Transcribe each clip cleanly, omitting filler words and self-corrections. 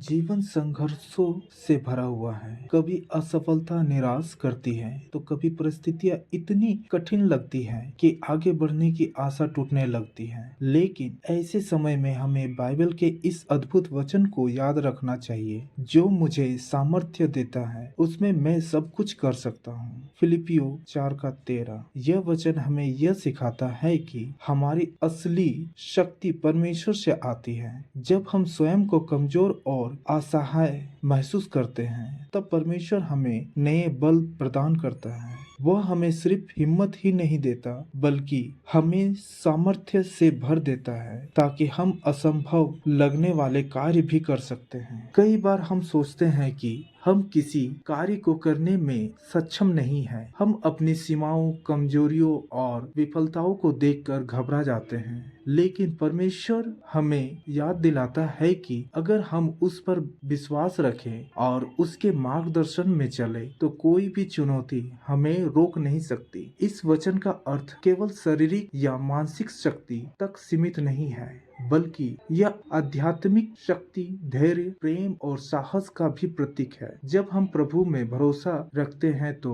जीवन संघर्षों से भरा हुआ है। कभी असफलता निराश करती है तो कभी परिस्थितियां इतनी कठिन लगती हैं कि आगे बढ़ने की आशा टूटने लगती है। लेकिन ऐसे समय में हमें बाइबल के इस अद्भुत वचन को याद रखना चाहिए जो मुझे सामर्थ्य देता है, उसमें मैं सब कुछ कर सकता हूँ। फिलिपियो 4:13 यह वचन हमें यह सिखाता है कि हमारी असली शक्ति परमेश्वर से आती है। जब हम स्वयं को कमजोर और असहाय महसूस करते हैं तब परमेश्वर हमें नए बल प्रदान करता है। वह हमें सिर्फ हिम्मत ही नहीं देता बल्कि हमें सामर्थ्य से भर देता है ताकि हम असंभव लगने वाले कार्य भी कर सकते हैं। कई बार हम सोचते हैं कि हम किसी कार्य को करने में सक्षम नहीं हैं। हम अपनी सीमाओं, कमजोरियों और विफलताओं को देखकर घबरा जाते हैं। लेकिन परमेश्वर हमें याद दिलाता है कि अगर हम उस पर विश्वास रखें और उसके मार्गदर्शन में चले तो कोई भी चुनौती हमें रोक नहीं सकती। इस वचन का अर्थ केवल शारीरिक या मानसिक शक्ति तक सीमित नहीं है, बल्कि यह आध्यात्मिक शक्ति, धैर्य, प्रेम और साहस का भी प्रतीक है। जब हम प्रभु में भरोसा रखते हैं तो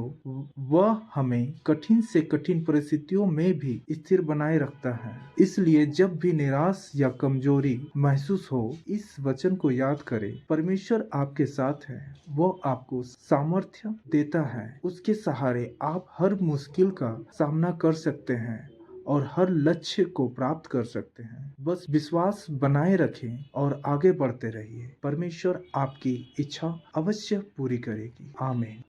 वह हमें कठिन से कठिन परिस्थितियों में भी स्थिर बनाए रखता है। इसलिए जब भी निराश या कमजोरी महसूस हो, इस वचन को याद करें। परमेश्वर आपके साथ है, वो आपको सामर्थ्य देता है। उसके सहारे आप हर मुश्किल का सामना कर सकते हैं और हर लक्ष्य को प्राप्त कर सकते हैं। बस विश्वास बनाए रखें और आगे बढ़ते रहिए। परमेश्वर आपकी इच्छा अवश्य पूरी करेगी। आमीन।